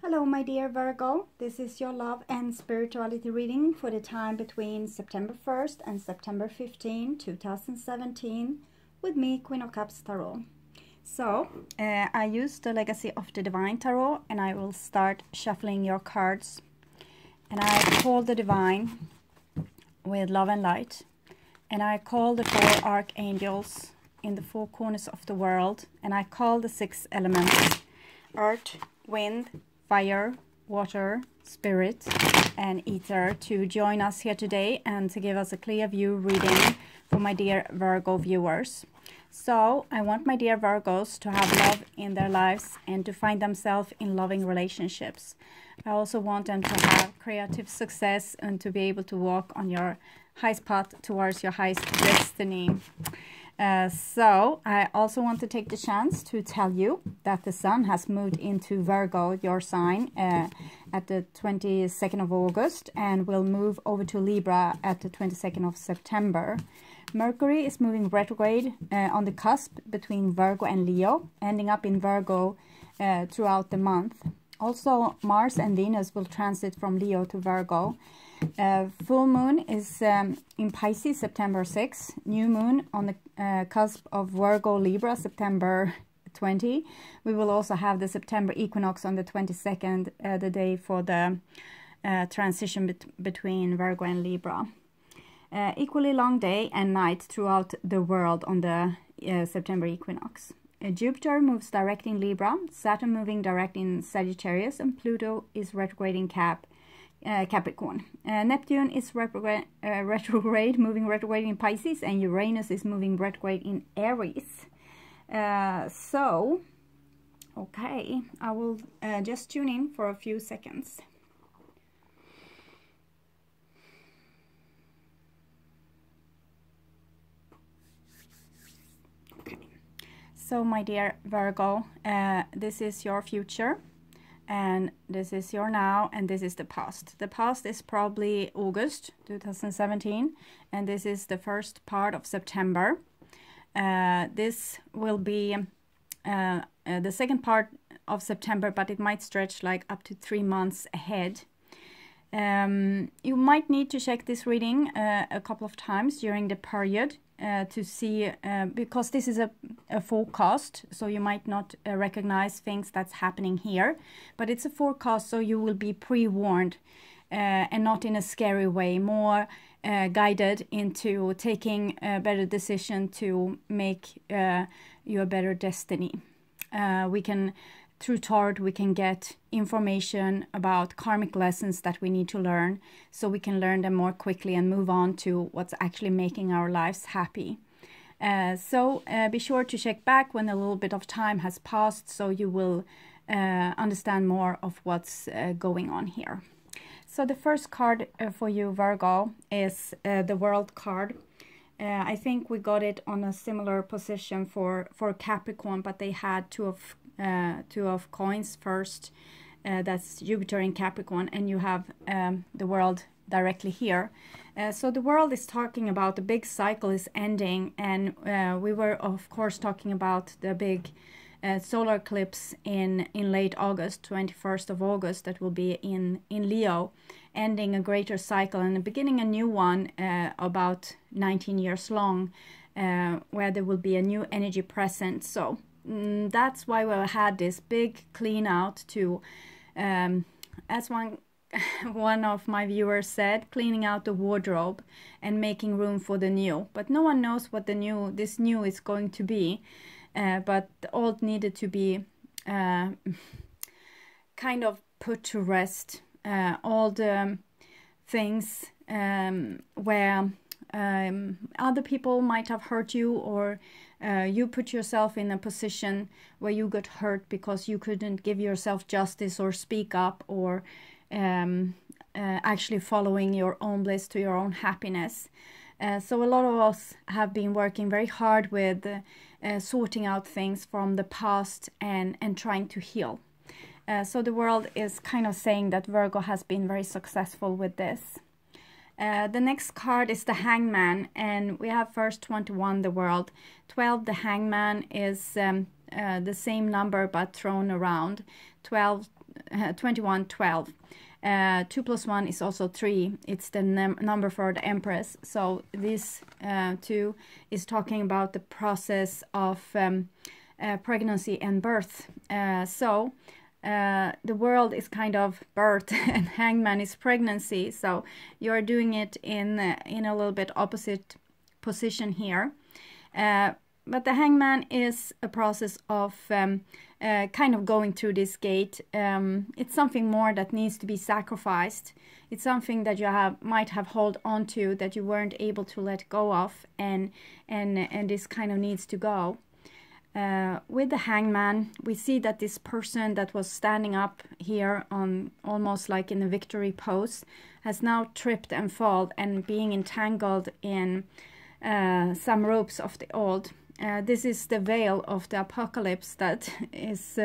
Hello my dear Virgo, this is your love and spirituality reading for the time between September 1st and September 15, 2017 with me, Queen of Cups Tarot. So, I use the Legacy of the Divine Tarot and I will start shuffling your cards. And I call the Divine with love and light. And I call the 4 archangels in the 4 corners of the world. And I call the 6 elements: earth, wind, fire, water, spirit, and ether to join us here today and to give us a clear view reading for my dear Virgo viewers. So I want my dear Virgos to have love in their lives and to find themselves in loving relationships. I also want them to have creative success and to be able to walk on your highest path towards your highest destiny. So I also want to take the chance to tell you that the sun has moved into Virgo, your sign, at the 22nd of August and will move over to Libra at the 22nd of September. Mercury is moving retrograde on the cusp between Virgo and Leo, ending up in Virgo throughout the month. Also, Mars and Venus will transit from Leo to Virgo. Full moon is in Pisces, September 6. New moon on the cusp of Virgo Libra, September 20. We will also have the September equinox on the 22nd, the day for the transition between Virgo and Libra. Equally long day and night throughout the world on the September equinox. Jupiter moves direct in Libra, Saturn moving direct in Sagittarius, and Pluto is retrograding Capricorn. Neptune is retrograde, moving retrograde in Pisces, and Uranus is moving retrograde in Aries. Okay, I will just tune in for a few seconds. So my dear Virgo, this is your future, and this is your now, and this is the past. The past is probably August 2017, and this is the first part of September. This will be the second part of September, but it might stretch like up to 3 months ahead. You might need to check this reading a couple of times during the period to see, because this is a forecast, so you might not recognize things that's happening here, but it's a forecast, so you will be pre-warned and not in a scary way, more guided into taking a better decision to make you a better destiny. Through Tarot, we can get information about karmic lessons that we need to learn, so we can learn them more quickly and move on to what's actually making our lives happy. So be sure to check back when a little bit of time has passed, so you will understand more of what's going on here. So the first card for you, Virgo, is the World card. I think we got it on a similar position for Capricorn, but they had two of coins first. That's Jupiter in Capricorn, and you have the World directly here. So the World is talking about the big cycle is ending, and we were of course talking about the big solar eclipse in late August, 21st of August, that will be in Leo, ending a greater cycle and beginning a new one about 19 years long, where there will be a new energy present. So that's why we had this big clean out to, as one of my viewers said, cleaning out the wardrobe and making room for the new. But no one knows what this new is going to be. But the old needed to be kind of put to rest. All the things where other people might have hurt you, or you put yourself in a position where you got hurt because you couldn't give yourself justice or speak up, or actually following your own bliss to your own happiness. So a lot of us have been working very hard with sorting out things from the past and trying to heal. So the World is kind of saying that Virgo has been very successful with this. The next card is the Hangman, and we have first 21, the World. 12, the Hangman, is the same number but thrown around. 12 21, 12. 2 plus 1 is also 3. It's the number for the Empress. So this 2 is talking about the process of pregnancy and birth. So the world is kind of birth and Hangman is pregnancy. So you're doing it in a little bit opposite position here. But the Hangman is a process of kind of going through this gate. It's something more that needs to be sacrificed. It's something that you might have hold on to that you weren't able to let go of, and this kind of needs to go. With the Hangman, we see that this person that was standing up here on almost like in a victory pose has now tripped and fallen and being entangled in some ropes of the old. This is the veil of the apocalypse that is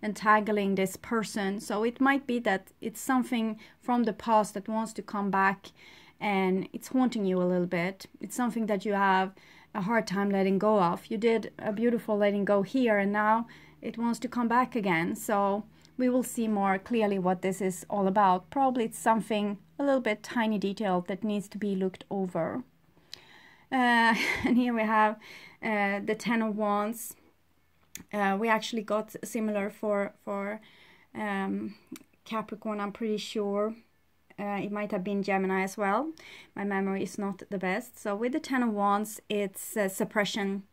entangling this person. So it might be that it's something from the past that wants to come back and it's haunting you a little bit. It's something that you have a hard time letting go of. You did a beautiful letting go here and now it wants to come back again. So we will see more clearly what this is all about. Probably it's something a little bit tiny detail that needs to be looked over. And here we have the Ten of Wands. We actually got similar for Capricorn, I'm pretty sure. It might have been Gemini as well. My memory is not the best. So with the Ten of Wands, it's suppression.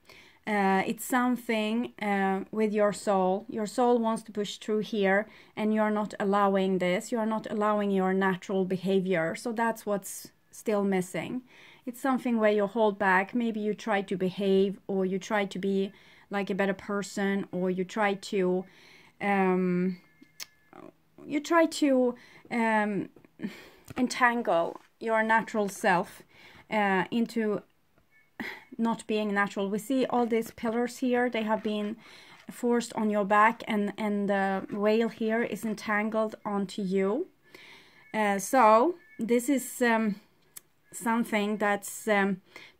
It's something with your soul. Your soul wants to push through here and you're not allowing this. You're not allowing your natural behavior. So that's what's still missing. It's something where you hold back. Maybe you try to behave, or you try to be like a better person, or you try to entangle your natural self into not being natural. We see all these pillars here. They have been forced on your back, and the veil here is entangled onto you. So this is something that's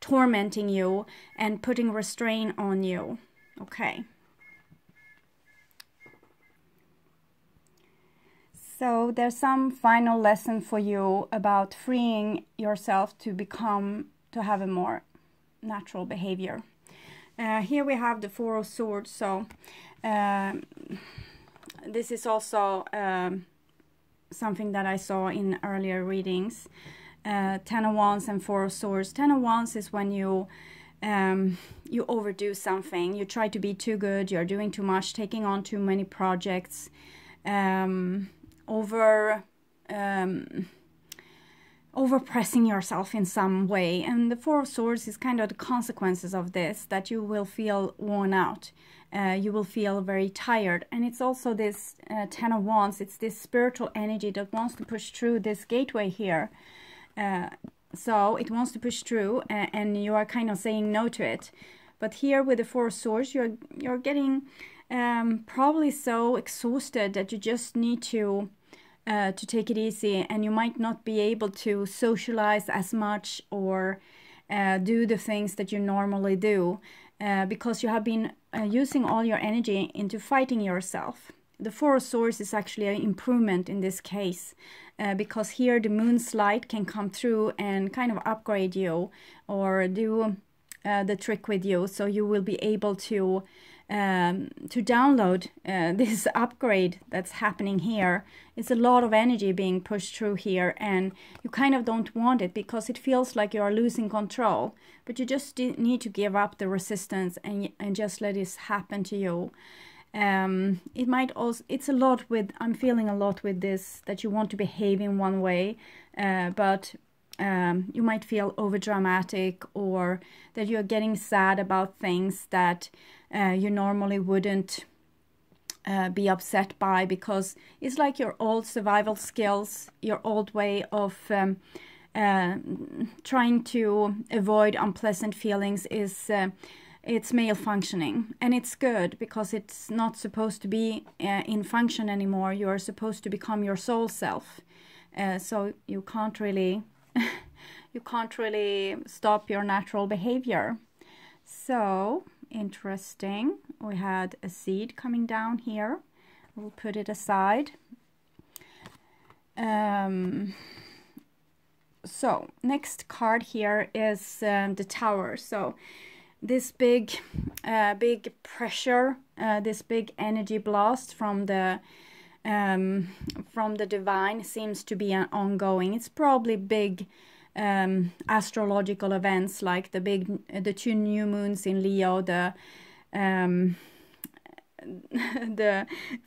tormenting you and putting restraint on you. Okay. So there's some final lesson for you about freeing yourself to have a more natural behavior. Here we have the Four of Swords. So this is also something that I saw in earlier readings. Ten of Wands and Four of Swords. Ten of Wands is when you overdo something. You try to be too good. You're doing too much, taking on too many projects, overpressing yourself in some way. And the Four of Swords is kind of the consequences of this, that you will feel worn out. You will feel very tired. And it's also this Ten of Wands. It's this spiritual energy that wants to push through this gateway here. So it wants to push through, and you are kind of saying no to it. But here with the Four of Swords, you're getting probably so exhausted that you just need to take it easy, and you might not be able to socialize as much or do the things that you normally do because you have been using all your energy into fighting yourself. The Four of Swords is actually an improvement in this case, because here the moon's light can come through and kind of upgrade you or do the trick with you, so you will be able to download this upgrade that's happening here. It's a lot of energy being pushed through here, and you kind of don't want it because it feels like you are losing control, but you just need to give up the resistance and just let this happen to you. It might also, I'm feeling a lot with this, that you want to behave in one way, but you might feel over dramatic, or that you're getting sad about things that you normally wouldn't be upset by, because it's like your old survival skills, your old way of trying to avoid unpleasant feelings is it's malfunctioning, and it's good because it's not supposed to be in function anymore. You are supposed to become your soul self, so you can't really stop your natural behavior. So interesting. We had a seed coming down here. We'll put it aside. So next card here is the Tower. So this big pressure, this big energy blast from the divine seems to be ongoing. It's probably big astrological events like the 2 new moons in Leo, the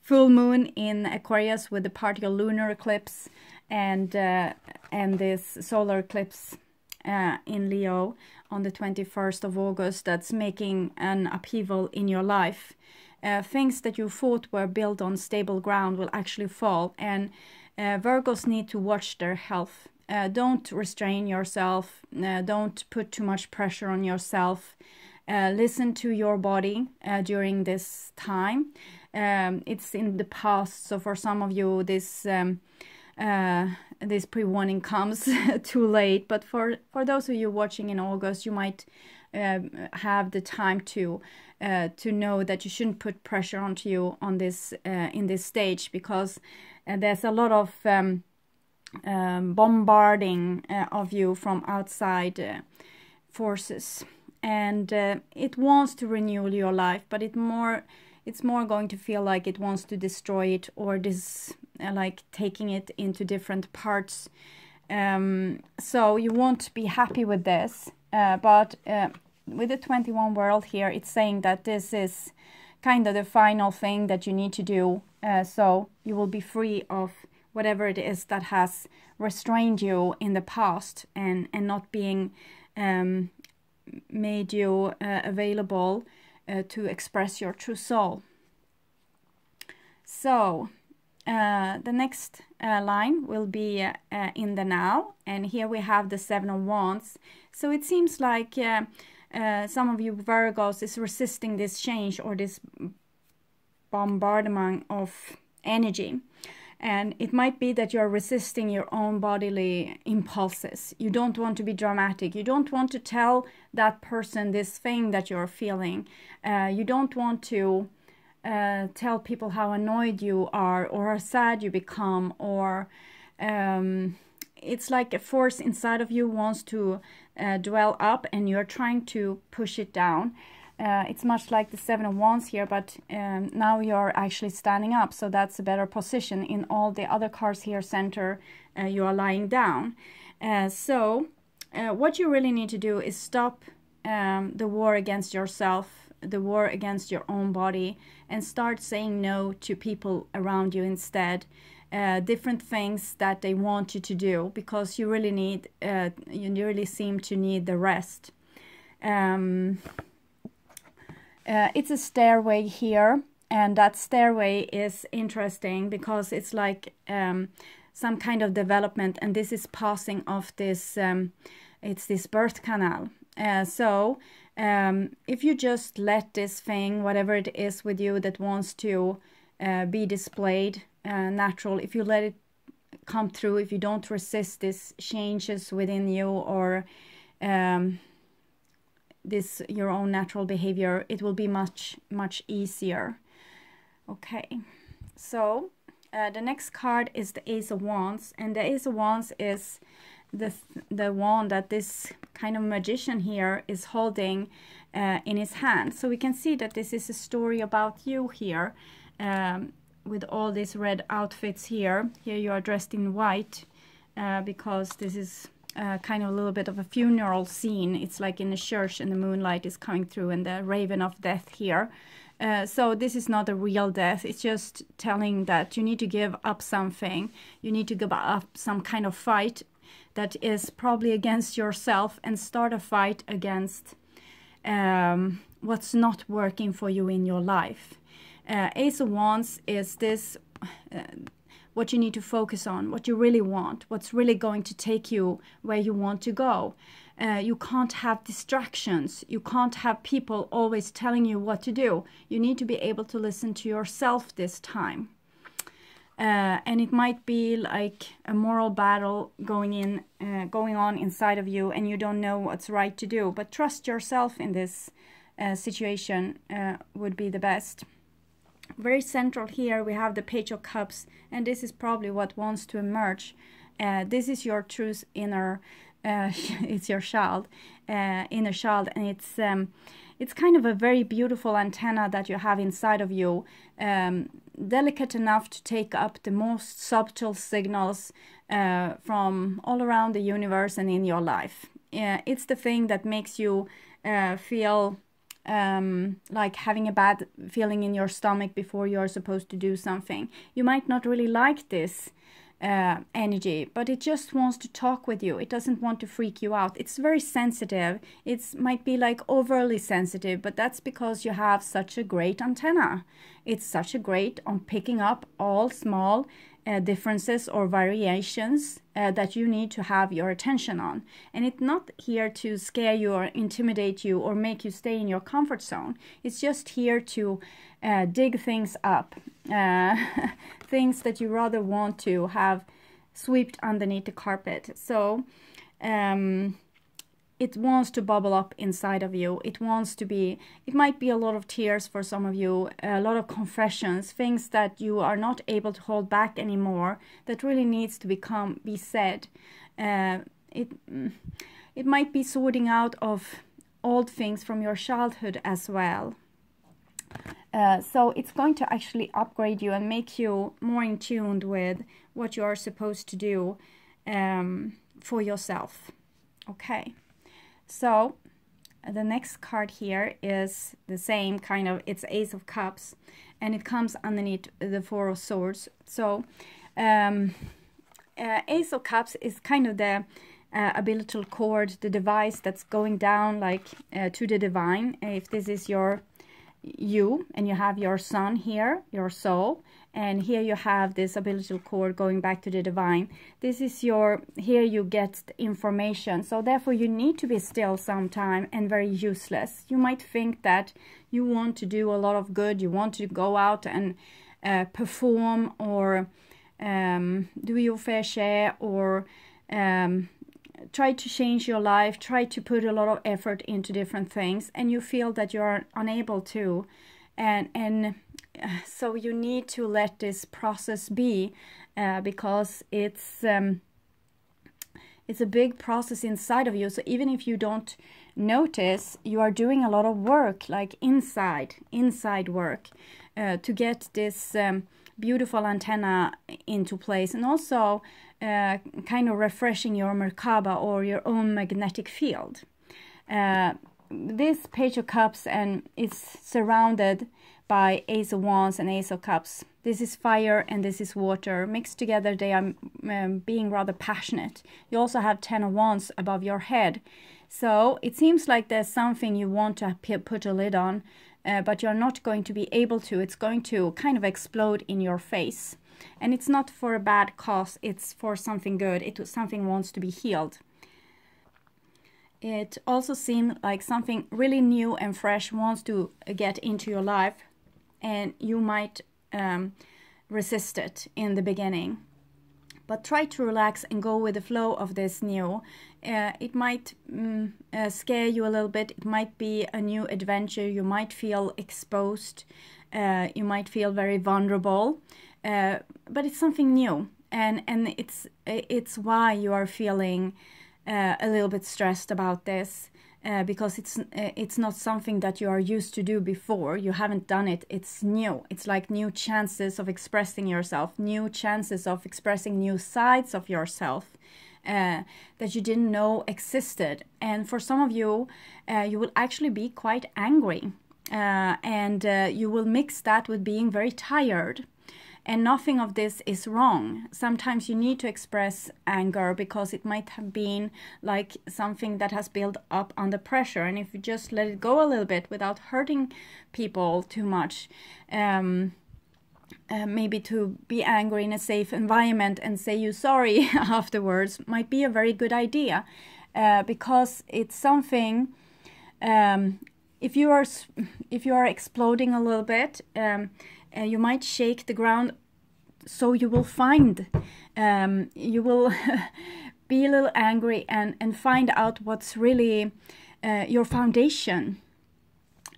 full moon in Aquarius with the partial lunar eclipse, and this solar eclipse in Leo on the 21st of August. That's making an upheaval in your life. Things that you thought were built on stable ground will actually fall, and Virgos need to watch their health. Don't restrain yourself, don't put too much pressure on yourself. Listen to your body during this time. It's in the past, so for some of you this pre-warning comes too late, but for those of you watching in August, you might have the time to know that you shouldn't put pressure onto you on this in this stage, because there's a lot of bombarding of you from outside forces, and it wants to renew your life, but it's more going to feel like it wants to destroy it, or like taking it into different parts. So you won't be happy with this, but with the 21 world here, it's saying that this is kind of the final thing that you need to do, so you will be free of whatever it is that has restrained you in the past and not being made you available to express your true soul. So the next line will be in the now, and here we have the 7 of Wands. So it seems like some of you Virgos is resisting this change or this bombardment of energy. And it might be that you're resisting your own bodily impulses. You don't want to be dramatic. You don't want to tell that person this thing that you're feeling. You don't want to tell people how annoyed you are or how sad you become, or it's like a force inside of you wants to dwell up and you're trying to push it down. It's much like the 7 of Wands here, but now you're actually standing up, so that's a better position. In all the other cards here center, you are lying down. So what you really need to do is stop the war against yourself, the war against your own body, and start saying no to people around you instead. Different things that they want you to do, because you really need, you really seem to need the rest. It's a stairway here, and that stairway is interesting because it's like some kind of development, and this is passing of this, it's this birth canal. So if you just let this thing, whatever it is with you that wants to be displayed natural, if you let it come through, if you don't resist these changes within you, or this your own natural behavior, it will be much easier. Okay, so the next card is the Ace of Wands, and the Ace of Wands is the wand that this kind of magician here is holding in his hand. So we can see that this is a story about you here, with all these red outfits here. Here you are dressed in white because this is kind of a little bit of a funeral scene. It's like in a church and the moonlight is coming through, and the raven of death here. So this is not a real death. It's just telling that you need to give up something. You need to give up some kind of fight that is probably against yourself, and start a fight against what's not working for you in your life. Ace of Wands is this what you need to focus on, what you really want, what's really going to take you where you want to go. You can't have distractions. You can't have people always telling you what to do. You need to be able to listen to yourself this time. And it might be like a moral battle going on inside of you, and you don't know what's right to do. But trust yourself in this situation would be the best. Very central here we have the Page of Cups, and this is probably what wants to emerge. This is your truth inner, it's your child, inner child, and it's kind of a very beautiful antenna that you have inside of you, delicate enough to take up the most subtle signals from all around the universe and in your life. It's the thing that makes you feel like having a bad feeling in your stomach before you're supposed to do something. You might not really like this energy, but it just wants to talk with you. It doesn't want to freak you out. It's very sensitive. It might be like overly sensitive, but that's because you have such a great antenna. It's such a great on picking up all small differences or variations that you need to have your attention on. And it's not here to scare you or intimidate you or make you stay in your comfort zone. It's just here to dig things up, things that you rather want to have swept underneath the carpet. So it wants to bubble up inside of you. It wants to be, it might be a lot of tears for some of you, a lot of confessions, things that you are not able to hold back anymore, that really needs to be said. It might be sorting out of old things from your childhood as well. So it's going to actually upgrade you and make you more in tune with what you are supposed to do for yourself. Okay. So the next card here is the same kind of, it's Ace of Cups, and it comes underneath the Four of Swords. So Ace of Cups is kind of the umbilical cord, the device that's going down like to the divine. If this is you and you have your sun here, your soul, and here you have this umbilical cord going back to the divine. This is here you get the information. So therefore you need to be still sometime and very useless. You might think that you want to do a lot of good, you want to go out and perform or do your fair share, or try to change your life, try to put a lot of effort into different things, and you feel that you're unable to, and so you need to let this process be, because it's a big process inside of you. So even if you don't notice, you are doing a lot of work, like inside work, to get this beautiful antenna into place, and also kind of refreshing your Merkaba or your own magnetic field. This Page of Cups, and it's surrounded by Ace of Wands and Ace of Cups. This is fire and this is water. Mixed together, they are being rather passionate. You also have 10 of Wands above your head. So it seems like there's something you want to put a lid on, but you're not going to be able to. It's going to kind of explode in your face. And it's not for a bad cause, it's for something good. Something wants to be healed. It also seems like something really new and fresh wants to get into your life, and you might resist it in the beginning. But try to relax and go with the flow of this new. It might scare you a little bit. It might be a new adventure. You might feel exposed. You might feel very vulnerable. But it's something new, and it's why you are feeling a little bit stressed about this, because it's not something that you are used to do before. You haven't done it. It's new. It's like new chances of expressing yourself, new chances of expressing new sides of yourself that you didn't know existed. And for some of you, you will actually be quite angry, and you will mix that with being very tired. And nothing of this is wrong. Sometimes you need to express anger because it might have been like something that has built up under pressure. And if you just let it go a little bit without hurting people too much, maybe to be angry in a safe environment and say you're sorry afterwards might be a very good idea, because it's something. If you are exploding a little bit, you might shake the ground, so you will find, you will be a little angry and find out what's really your foundation.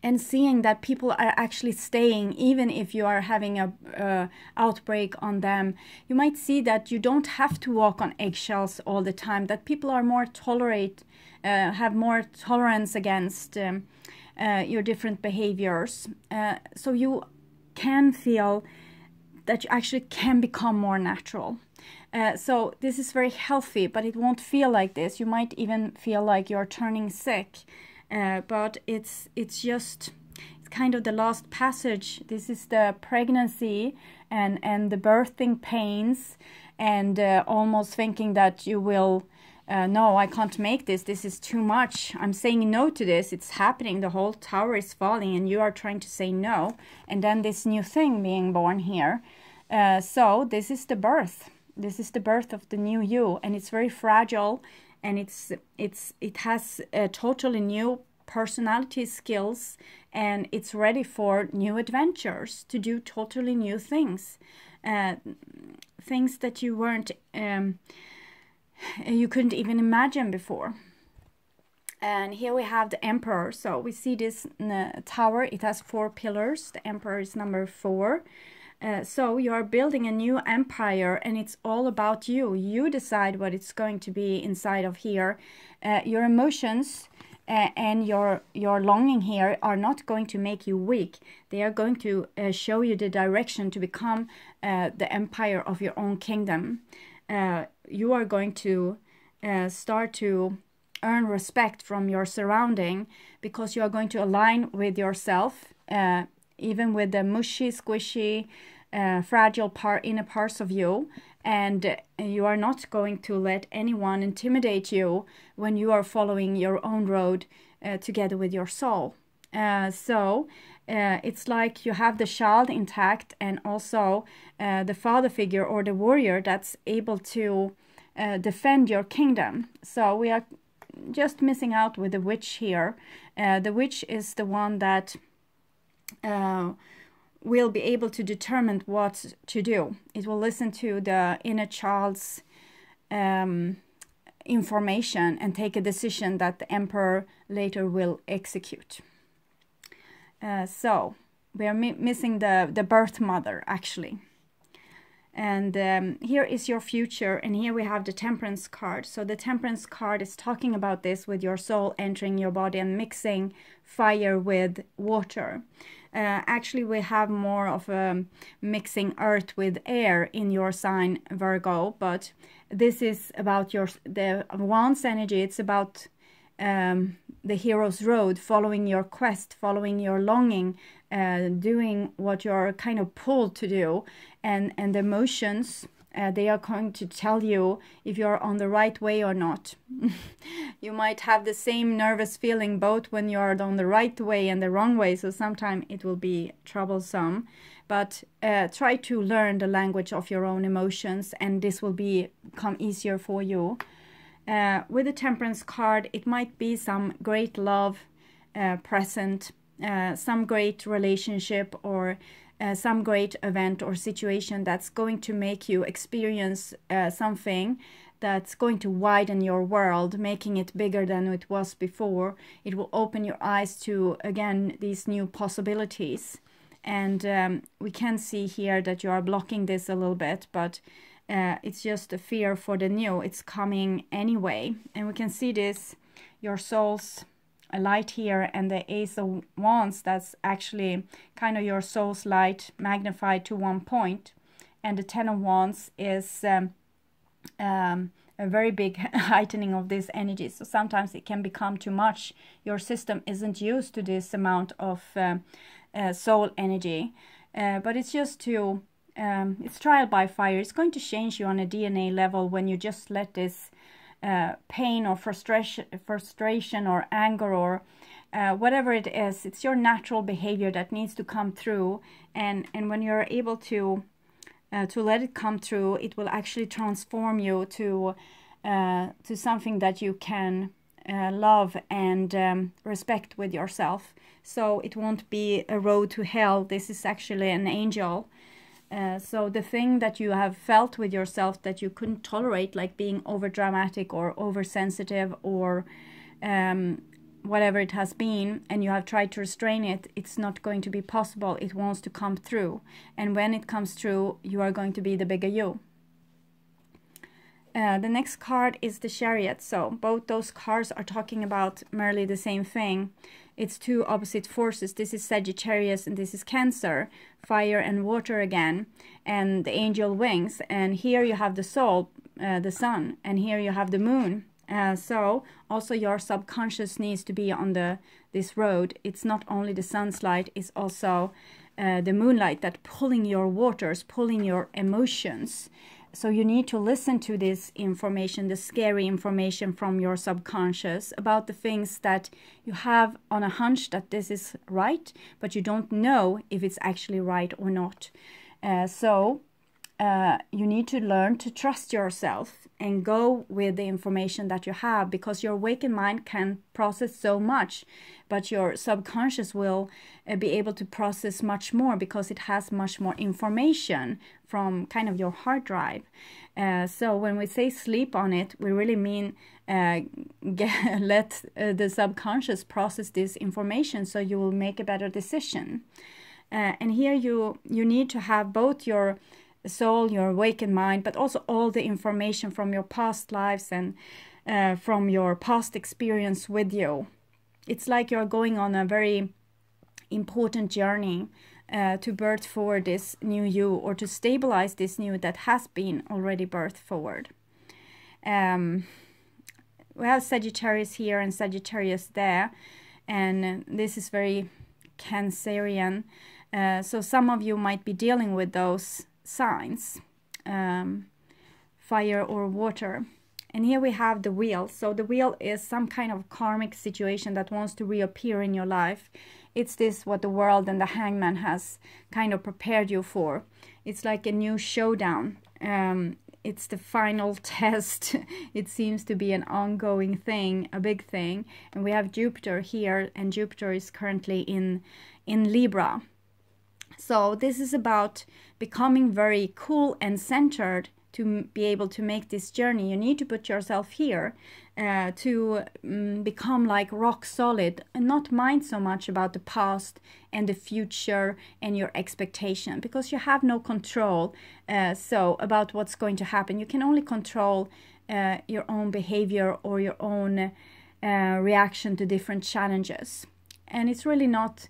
and seeing that people are actually staying, even if you are having a outbreak on them. You might see that you don't have to walk on eggshells all the time, that people are more have more tolerance against your different behaviors. So you can feel that you actually can become more natural. So this is very healthy, but it won't feel like this. You might even feel like you're turning sick, but it's kind of the last passage. This is the pregnancy and the birthing pains, and almost thinking that you will, no, I can't make this. This is too much. I'm saying no to this. It's happening. The whole tower is falling, and you are trying to say no. And then this new thing being born here. So this is the birth. This is the birth of the new you, and it's very fragile, and it has totally new personality skills, and it's ready for new adventures, to do totally new things, things that you weren't, you couldn't even imagine before. And here we have the Emperor. So we see this tower. It has 4 pillars. The Emperor is number 4. So you are building a new empire, and it's all about you. You decide what it's going to be inside of here. Your emotions and your longing here are not going to make you weak. They are going to show you the direction to become the empire of your own kingdom. You are going to start to earn respect from your surrounding, because you are going to align with yourself, even with the mushy, squishy, fragile inner parts of you, and you are not going to let anyone intimidate you when you are following your own road together with your soul. So it's like you have the child intact, and also the father figure or the warrior that's able to defend your kingdom. So we are just missing out with the witch here. The witch is the one that will be able to determine what to do. It will listen to the inner child's information and take a decision that the emperor later will execute. So we are missing the birth mother, actually. And here is your future, and here we have the Temperance card. So the Temperance card is talking about this, with your soul entering your body and mixing fire with water. Actually, we have more of a mixing earth with air in your sign, Virgo, but this is about the Wands energy. It's about the hero's road, following your quest, following your longing, doing what you're kind of pulled to do, and the emotions, they are going to tell you if you're on the right way or not. You might have the same nervous feeling both when you're on the right way and the wrong way, so sometimes it will be troublesome. But try to learn the language of your own emotions, and this will become easier for you. With the Temperance card, it might be some great love present, some great relationship, or some great event or situation that's going to make you experience something that's going to widen your world, making it bigger than it was before. It will open your eyes to, again, these new possibilities. And we can see here that you are blocking this a little bit, but it's just a fear for the new. It's coming anyway. And we can see this, your soul's light here, and the Ace of Wands, that's actually kind of your soul's light magnified to one point. And the Ten of Wands is a very big heightening of this energy. So sometimes it can become too much. Your system isn't used to this amount of soul energy, but it's just to it's trial by fire. It's going to change you on a DNA level when you just let this pain or frustration or anger or whatever it is, it's your natural behavior that needs to come through, and when you're able to let it come through, it will actually transform you to something that you can love and respect with yourself. So it won't be a road to hell. This is actually an angel. So the thing that you have felt with yourself that you couldn't tolerate, like being over dramatic or oversensitive or whatever it has been, and you have tried to restrain it, it's not going to be possible. It wants to come through. And when it comes through, you are going to be the bigger you. The next card is the Chariot. So both those cards are talking about merely the same thing. It's two opposite forces. This is Sagittarius and this is Cancer. Fire and water again. And the angel wings. And here you have the soul, the sun. And here you have the moon. So also your subconscious needs to be on this road. It's not only the sun's light, it's also the moonlight that pulling your waters, pulling your emotions. So you need to listen to this information, the scary information from your subconscious about the things that you have on a hunch that this is right, but you don't know if it's actually right or not. You need to learn to trust yourself and go with the information that you have, because your awakened mind can process so much, but your subconscious will be able to process much more because it has much more information from kind of your hard drive. So when we say sleep on it, we really mean let the subconscious process this information so you will make a better decision. And here you need to have both your soul, your awakened mind, but also all the information from your past lives and from your past experience with you. It's like you're going on a very important journey to birth forward this new you, or to stabilize this new that has been already birthed forward. We have Sagittarius here and Sagittarius there, and this is very Cancerian. So some of you might be dealing with those signs, fire or water. And here we have the wheel. So the wheel is some kind of karmic situation that wants to reappear in your life. It's this what the world and the hangman has kind of prepared you for. It's like a new showdown. It's the final test. It seems to be an ongoing thing, a big thing. And we have Jupiter here, and Jupiter is currently in Libra. So this is about becoming very cool and centered to be able to make this journey. You need to put yourself here to become like rock solid and not mind so much about the past and the future and your expectation, because you have no control so about what's going to happen. You can only control your own behavior or your own reaction to different challenges. And it's really not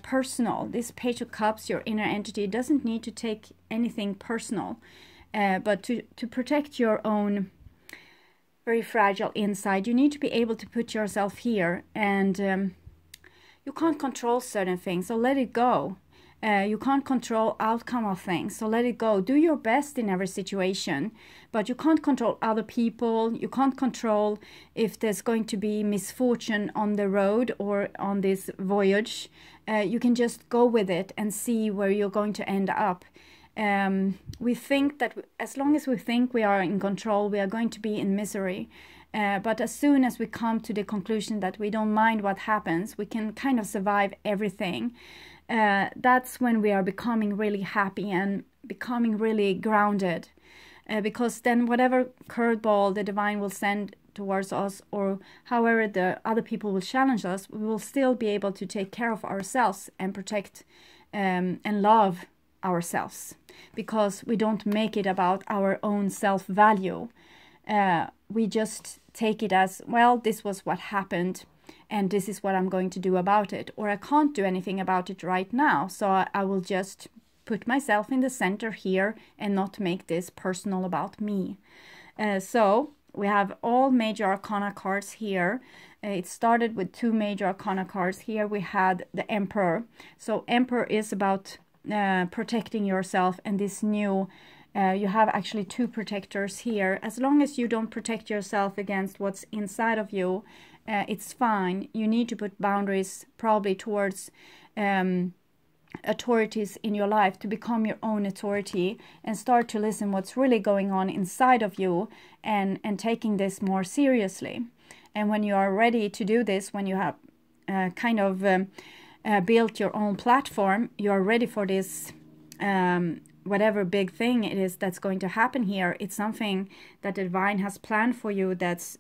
personal. This Page of Cups, your inner entity, doesn't need to take anything personal, but to protect your own very fragile inside, you need to be able to put yourself here, and you can't control certain things, so let it go. You can't control outcome of things, so let it go. Do your best in every situation, but you can't control other people. You can't control if there's going to be misfortune on the road or on this voyage. You can just go with it and see where you're going to end up. We think that as long as we think we are in control, we are going to be in misery. But as soon as we come to the conclusion that we don't mind what happens, we can kind of survive everything. That's when we are becoming really happy and becoming really grounded. Because then whatever curveball the divine will send towards us, or however the other people will challenge us, we will still be able to take care of ourselves and protect and love ourselves, because we don't make it about our own self-value. We just take it as, well, this was what happened and this is what I'm going to do about it, or I can't do anything about it right now, so I will just put myself in the center here and not make this personal about me. So we have all major arcana cards here. It started with 2 major arcana cards. Here we had the Emperor. So Emperor is about protecting yourself, and this new you have actually 2 protectors here. As long as you don't protect yourself against what's inside of you, it's fine. You need to put boundaries probably towards authorities in your life, to become your own authority and start to listen what's really going on inside of you, and taking this more seriously. And when you are ready to do this, when you have kind of built your own platform, you are ready for this whatever big thing it is that's going to happen here. It's something that the divine has planned for you, that's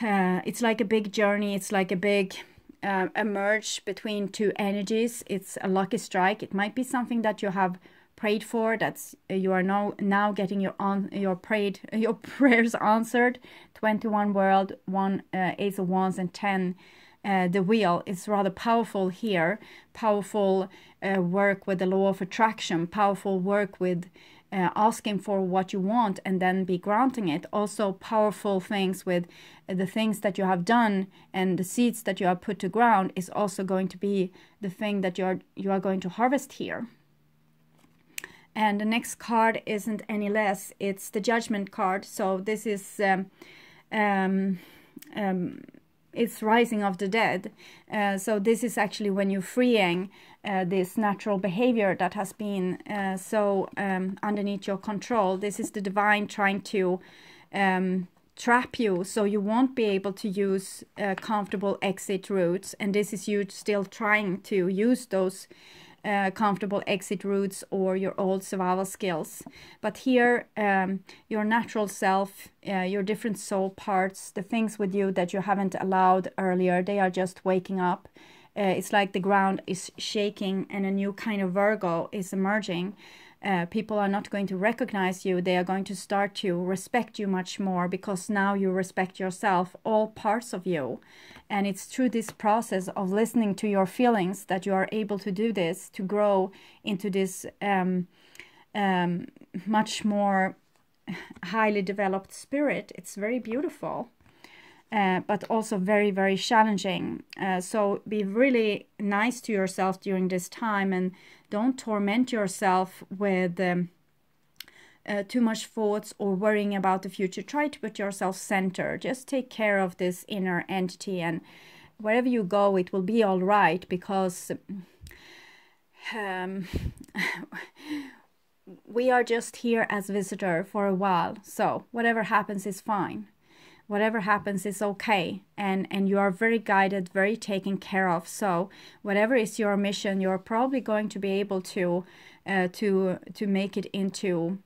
it's like a big journey. It's like a big a merge between two energies. It's a lucky strike. It might be something that you have prayed for, that's you are now getting your prayers answered. 21 world, 1 Ace of Wands, and 10 the wheel. Is rather powerful here. Powerful work with the law of attraction. Powerful work with asking for what you want and then be granting it. Also powerful things with the things that you have done, and the seeds that you have put to ground is also going to be the thing that you are going to harvest here. And the next card isn't any less. It's the Judgment card. So this is it's Rising of the Dead. So this is actually when you're freeing this natural behavior that has been so underneath your control. This is the divine trying to trap you, so you won't be able to use comfortable exit routes. And this is you still trying to use those comfortable exit routes or your old survival skills. But here your natural self, your different soul parts, the things with you that you haven't allowed earlier, they are just waking up. It's like the ground is shaking and a new kind of Virgo is emerging. People are not going to recognize you. They are going to start to respect you much more, because now you respect yourself, all parts of you. And it's through this process of listening to your feelings that you are able to do this, to grow into this much more highly developed spirit. It's very beautiful, but also very, very challenging. So be really nice to yourself during this time, and don't torment yourself with too much thoughts or worrying about the future. Try to put yourself centered. Just take care of this inner entity, and wherever you go, it will be all right, because we are just here as visitor for a while. So whatever happens is fine. Whatever happens is okay, and you are very guided, very taken care of. So whatever is your mission, you're probably going to be able to make it into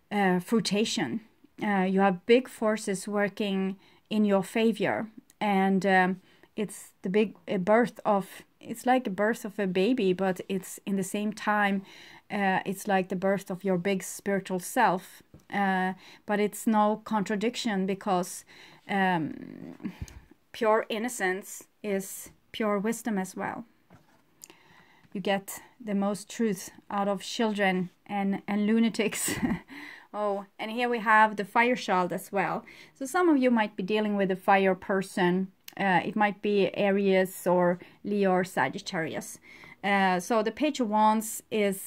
fruition. You have big forces working in your favor, and it's the big birth of. It's like a birth of a baby, but it's in the same time, it's like the birth of your big spiritual self. But it's no contradiction, because pure innocence is pure wisdom as well. You get the most truth out of children and lunatics. Oh, and here we have the fire child as well. So some of you might be dealing with a fire person. It might be Aries or Leo or Sagittarius. So the Page of Wands is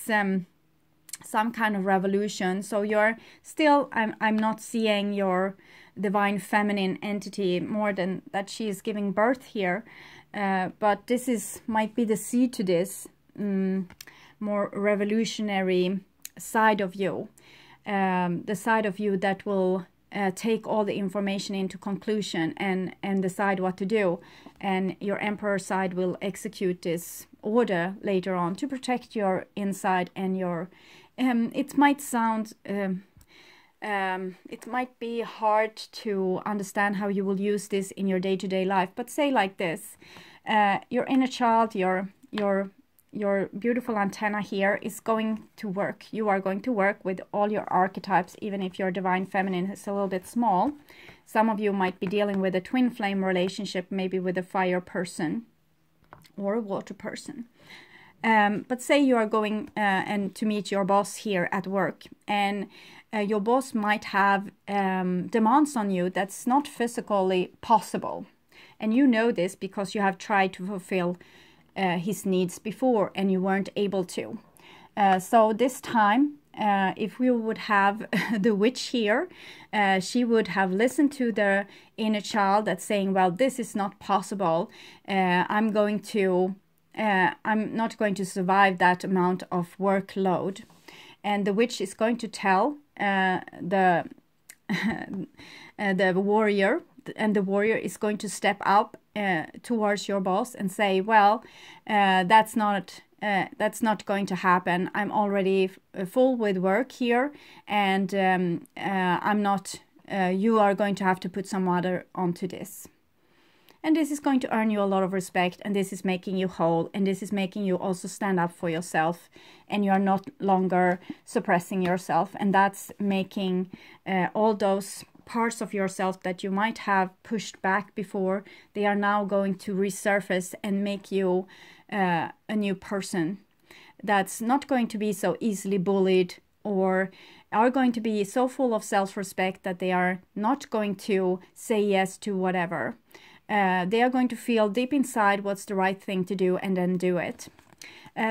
some kind of revolution. So you're still, I'm not seeing your divine feminine entity more than that she is giving birth here. But this might be the seed to this more revolutionary side of you. The side of you that will take all the information into conclusion and decide what to do. And your Emperor side will execute this order later on to protect your inside and your... it might sound... it might be hard to understand how you will use this in your day-to-day life, but say like this. Your inner child, your beautiful antenna here is going to work. You are going to work with all your archetypes, even if your divine feminine is a little bit small. Some of you might be dealing with a twin flame relationship, maybe with a fire person or a water person. But say you are going and to meet your boss here at work, and your boss might have demands on you that's not physically possible. And you know this because you have tried to fulfill his needs before and you weren't able to. So this time, if we would have the witch here, she would have listened to the inner child that's saying, well, this is not possible. I'm not going to survive that amount of workload. And the witch is going to tell the warrior, and the warrior is going to step up towards your boss and say, well, that's not going to happen. I'm already full with work here, and I'm not you are going to have to put some water onto this. And this is going to earn you a lot of respect, and this is making you whole, and this is making you also stand up for yourself, and you are not longer suppressing yourself. And that's making all those parts of yourself that you might have pushed back before, they are now going to resurface and make you a new person that's not going to be so easily bullied, or are going to be so full of self-respect that they are not going to say yes to whatever. They are going to feel deep inside what's the right thing to do and then do it.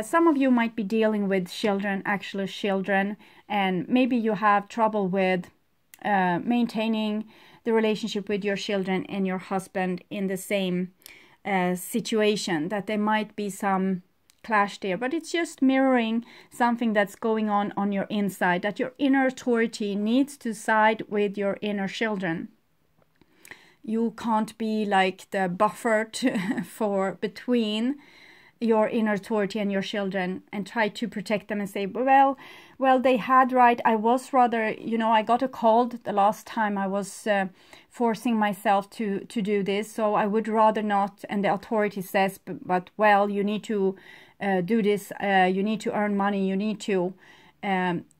Some of you might be dealing with children, actual children, and maybe you have trouble with maintaining the relationship with your children and your husband in the same situation, that there might be some clash there, but it's just mirroring something that's going on your inside, that your inner authority needs to side with your inner children. You can't be like the buffer for between your inner authority and your children and try to protect them and say, well, they had right. I was rather, I got a cold the last time I was forcing myself to do this, so I would rather not. And the authority says, but well, you need to do this. You need to earn money. You need to.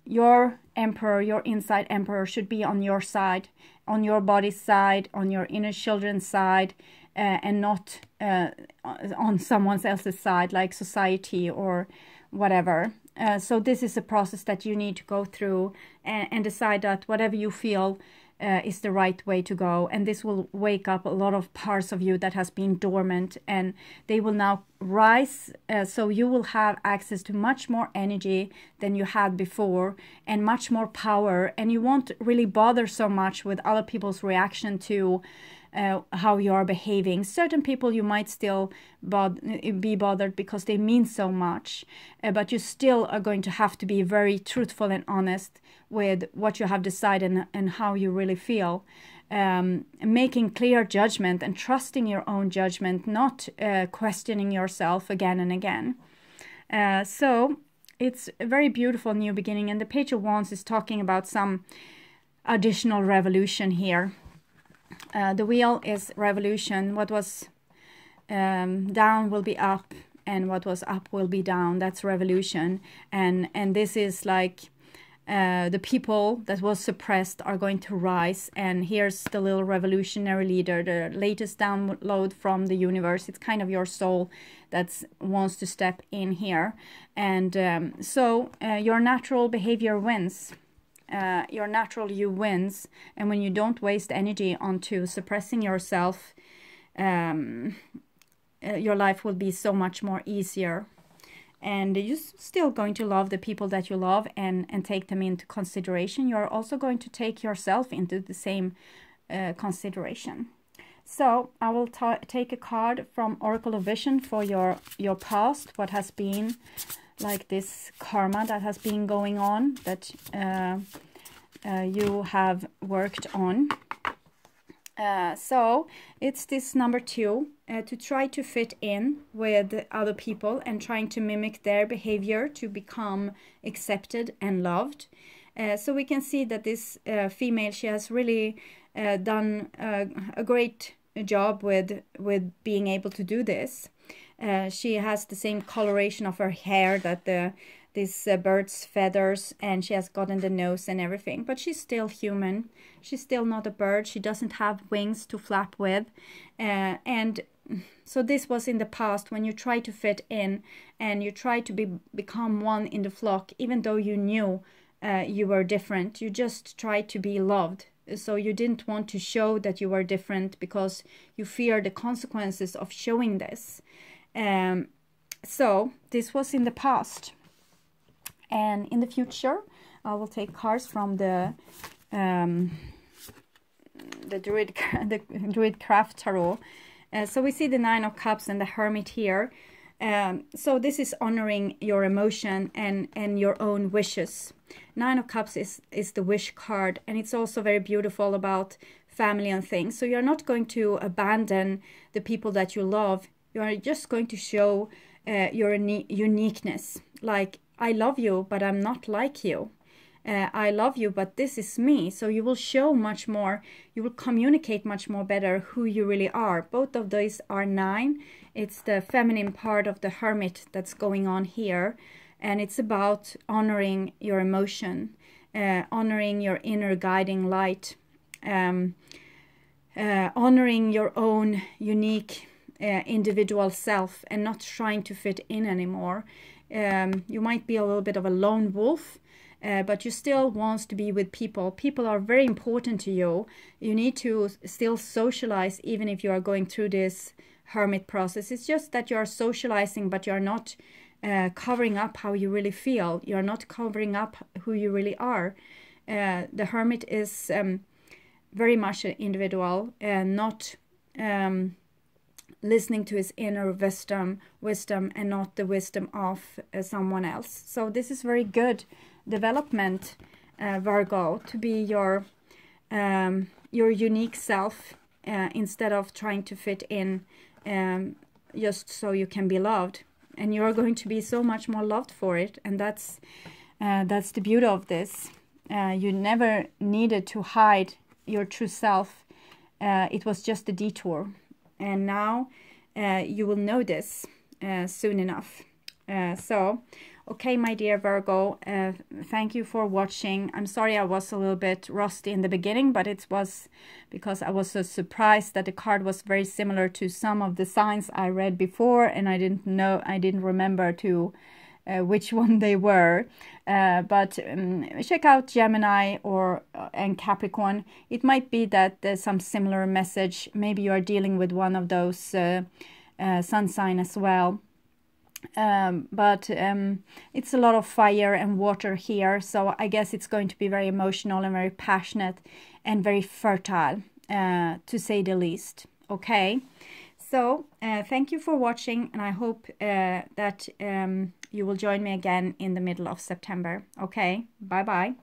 Your emperor, your inside emperor should be on your side, on your body's side, on your inner children's side, and not on someone else's side, like society or whatever. So this is a process that you need to go through and decide that whatever you feel is the right way to go. And this will wake up a lot of parts of you that has been dormant, and they will now rise. So you will have access to much more energy than you had before, and much more power. And you won't really bother so much with other people's reaction to how you are behaving. Certain people you might still be bothered because they mean so much, but you still are going to have to be very truthful and honest with what you have decided and how you really feel. Making clear judgment and trusting your own judgment, not questioning yourself again and again. So it's a very beautiful new beginning, and the Page of Wands is talking about some additional revolution here. The wheel is revolution. What was down will be up, and what was up will be down. That's revolution. And this is like the people that was suppressed are going to rise. And here's the little revolutionary leader, the latest download from the universe. It's kind of your soul that wants to step in here. And so your natural behavior wins. Your natural you wins, and when you don't waste energy onto suppressing yourself, your life will be so much more easier, and you're still going to love the people that you love and take them into consideration. You're also going to take yourself into the same consideration. So I will take a card from Oracle of Vision for your past, what has been like this karma that has been going on, that you have worked on. So it's this number 2, to try to fit in with other people and trying to mimic their behavior to become accepted and loved. So we can see that this female, she has really done a great job with being able to do this. She has the same coloration of her hair that this bird's feathers, and she has gotten the nose and everything, but she's still human. She's still not a bird. She doesn't have wings to flap with, and so this was in the past when you try to fit in and you try to become one in the flock, even though you knew you were different. You just tried to be loved. So you didn't want to show that you were different because you fear the consequences of showing this. So this was in the past, and in the future I will take cards from the Druid Craft Tarot. So we see the 9 of Cups and the Hermit here. So this is honoring your emotion and your own wishes. 9 of Cups is the wish card, and it's also very beautiful about family and things. So you're not going to abandon the people that you love. You are just going to show your uniqueness. Like, I love you, but I'm not like you. I love you, but this is me. So you will show much more, you will communicate much more better who you really are. Both of these are 9. It's the feminine part of the Hermit that's going on here. And it's about honoring your emotion, honoring your inner guiding light, honoring your own unique individual self, and not trying to fit in anymore. You might be a little bit of a lone wolf, but you still want to be with people. People are very important to you. You need to still socialize even if you are going through this Hermit process. It's just that you are socializing, but you're not covering up how you really feel. You're not covering up who you really are. The Hermit is very much an individual, and not listening to his inner wisdom and not the wisdom of someone else. So this is very good development, Virgo, to be your unique self instead of trying to fit in just so you can be loved. And you are going to be so much more loved for it, and that's the beauty of this. You never needed to hide your true self. It was just a detour, and now you will know this soon enough. So okay, my dear Virgo, thank you for watching. I'm sorry I was a little bit rusty in the beginning, but it was because I was so surprised that the card was very similar to some of the signs I read before, and I didn't remember to which one they were. But check out Gemini and Capricorn. It might be that there's some similar message. Maybe you are dealing with one of those sun sign as well. But it's a lot of fire and water here, so I guess it's going to be very emotional and very passionate and very fertile, to say the least. Okay, so thank you for watching, and I hope that you will join me again in the middle of September. Okay, bye bye.